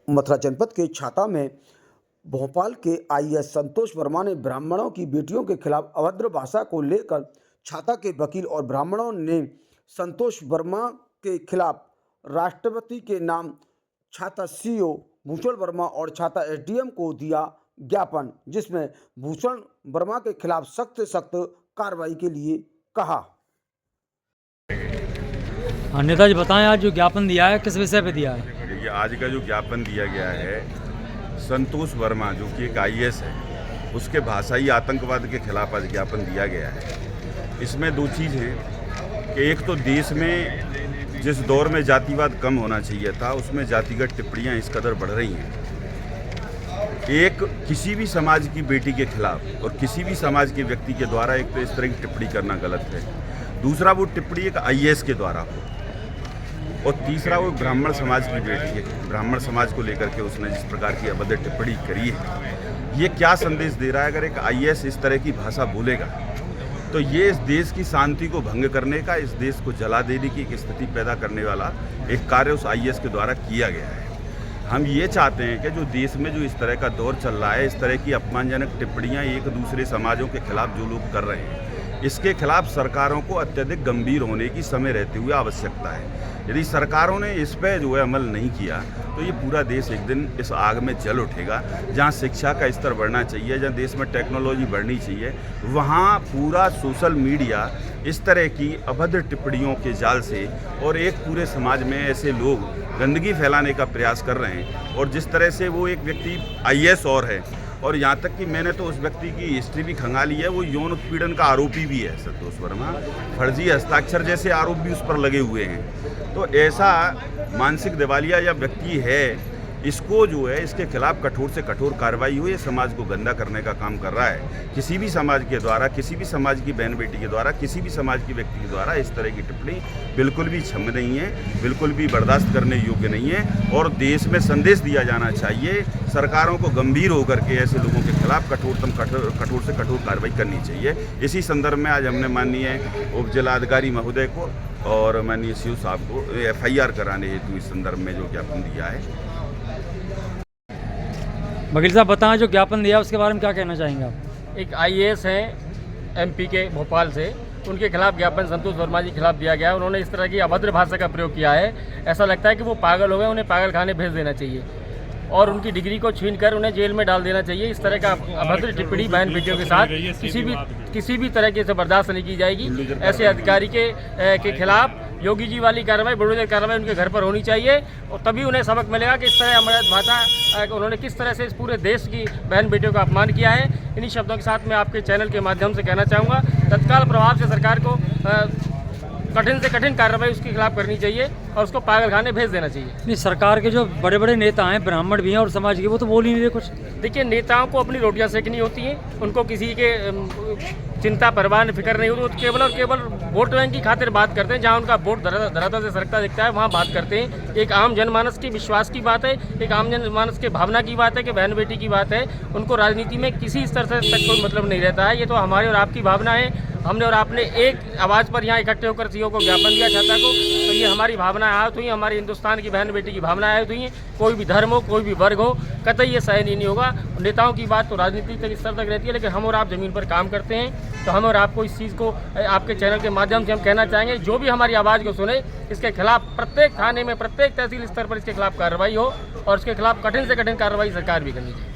मथुरा जनपद के छाता में भोपाल के आईएएस संतोष वर्मा ने ब्राह्मणों की बेटियों के खिलाफ अभद्र भाषा को लेकर छाता के वकील और ब्राह्मणों ने संतोष वर्मा के खिलाफ राष्ट्रपति के नाम छाता सीईओ भूषण वर्मा और छाता एसडीएम को दिया ज्ञापन, जिसमें भूषण वर्मा के खिलाफ सख्त से सख्त कार्रवाई के लिए कहा। नेताजी बताएं, आज जो ज्ञापन दिया है किस विषय पे दिया है? देखिए, आज का जो ज्ञापन दिया गया है संतोष वर्मा जो कि एक आईएएस है, उसके भाषाई आतंकवाद के खिलाफ आज ज्ञापन दिया गया है। इसमें दो चीज़ हैं कि एक तो देश में जिस दौर में जातिवाद कम होना चाहिए था, उसमें जातिगत टिप्पणियां इस कदर बढ़ रही हैं। एक किसी भी समाज की बेटी के खिलाफ और किसी भी समाज के व्यक्ति के द्वारा एक तो इस तरह की टिप्पणी करना गलत है। दूसरा, वो टिप्पणी एक आईएएस के द्वारा हो, और तीसरा वो ब्राह्मण समाज की बेटी है। ब्राह्मण समाज को लेकर के उसने जिस प्रकार की अभद्र टिप्पणी करी है, ये क्या संदेश दे रहा है? अगर एक आईएएस इस तरह की भाषा बोलेगा तो ये इस देश की शांति को भंग करने का, इस देश को जला देने की एक स्थिति पैदा करने वाला एक कार्य उस आईएएस के द्वारा किया गया है। हम ये चाहते हैं कि जो देश में जो इस तरह का दौर चल रहा है, इस तरह की अपमानजनक टिप्पणियाँ एक दूसरे समाजों के खिलाफ जो लोग कर रहे हैं, इसके खिलाफ सरकारों को अत्यधिक गंभीर होने की समय रहते हुए आवश्यकता है। यदि सरकारों ने इस पर जो है अमल नहीं किया तो ये पूरा देश एक दिन इस आग में जल उठेगा। जहाँ शिक्षा का स्तर बढ़ना चाहिए, जहाँ देश में टेक्नोलॉजी बढ़नी चाहिए, वहाँ पूरा सोशल मीडिया इस तरह की अभद्र टिप्पणियों के जाल से और एक पूरे समाज में ऐसे लोग गंदगी फैलाने का प्रयास कर रहे हैं। और जिस तरह से वो एक व्यक्ति आईएएस और है, और यहाँ तक कि मैंने तो उस व्यक्ति की हिस्ट्री भी खंगाली है, वो यौन उत्पीड़न का आरोपी भी है संतोष वर्मा। फर्जी हस्ताक्षर जैसे आरोप भी उस पर लगे हुए हैं। तो ऐसा मानसिक दिवालिया या व्यक्ति है, इसको जो है इसके खिलाफ कठोर से कठोर कार्रवाई हुई। समाज को गंदा करने का काम कर रहा है। किसी भी समाज के द्वारा, किसी भी समाज की बहन बेटी के द्वारा, किसी भी समाज की व्यक्ति के द्वारा इस तरह की टिप्पणी बिल्कुल भी क्षम्य नहीं है, बिल्कुल भी बर्दाश्त करने योग्य नहीं है। और देश में संदेश दिया जाना चाहिए, सरकारों को गंभीर होकर के ऐसे लोगों के खिलाफ कठोर से कठोर कार्रवाई करनी चाहिए। इसी संदर्भ में आज हमने माननीय उप जिलाधिकारी महोदय को और माननीय सीओ साहब को FIR कराने हेतु इस संदर्भ में जो ज्ञापन दिया है। वकील साहब बताएं, जो ज्ञापन दिया उसके बारे में क्या कहना चाहेंगे आप? एक आईएएस हैं MP के भोपाल से, उनके खिलाफ ज्ञापन संतोष वर्मा जी के खिलाफ दिया गया है। उन्होंने इस तरह की अभद्र भाषा का प्रयोग किया है। ऐसा लगता है कि वो पागल हो गए, उन्हें पागल खाने भेज देना चाहिए और उनकी डिग्री को छीनकर उन्हें जेल में डाल देना चाहिए। इस तरह का अभद्र टिप्पणी बहन बेटियों के साथ किसी भी तरीके से बर्दाश्त नहीं की जाएगी। ऐसे अधिकारी के खिलाफ योगी जी वाली कार्रवाई, बुलडोजर कार्रवाई उनके घर पर होनी चाहिए, और तभी उन्हें सबक मिलेगा कि इस तरह अमृत भाषा उन्होंने किस तरह से इस पूरे देश की बहन बेटियों का अपमान किया है। इन्हीं शब्दों के साथ मैं आपके चैनल के माध्यम से कहना चाहूँगा, तत्काल प्रभाव से सरकार को कठिन से कठिन कार्रवाई उसके खिलाफ करनी चाहिए और उसको पागलखाने भेज देना चाहिए। नहीं, सरकार के जो बड़े बड़े नेता हैं, ब्राह्मण भी हैं और समाज के, वो तो बोल ही नहीं रहे कुछ। देखिए, नेताओं को अपनी रोटियां सेकनी होती हैं, उनको किसी के चिंता परवाह फिक्र नहीं होती। वो केवल और केवल वोट बैंक की खातिर बात करते हैं। जहां उनका वोट धरातल से सरकता दिखता है, वहां बात करते हैं। एक आम जनमानस की विश्वास की बात है, एक आम जनमानस के भावना की बात है, कि बहन बेटी की बात है। उनको राजनीति में किसी स्तर से तक कोई मतलब नहीं रहता है। ये तो हमारे और आपकी भावना है। हमने और आपने एक आवाज़ पर यहाँ इकट्ठे होकर सीईओ को ज्ञापन दिया छाता को, तो ये हमारी भावनाएं आहत हुई, हमारी हिंदुस्तान की बहन बेटी की भावनाएं आहत हुई हैं। कोई भी धर्म हो, कोई भी वर्ग हो, कतई ये सहनीय नहीं होगा। नेताओं की बात तो राजनीति तक स्तर तक रहती है, लेकिन हम और आप ज़मीन पर काम करते हैं, तो हम और आपको इस चीज़ को आपके चैनल के माध्यम से हम कहना चाहेंगे, जो भी हमारी आवाज़ को सुने, इसके खिलाफ प्रत्येक थाने में, प्रत्येक तहसील स्तर पर इसके खिलाफ कार्रवाई हो और इसके खिलाफ कठिन से कठिन कार्रवाई सरकार भी करनी चाहिए।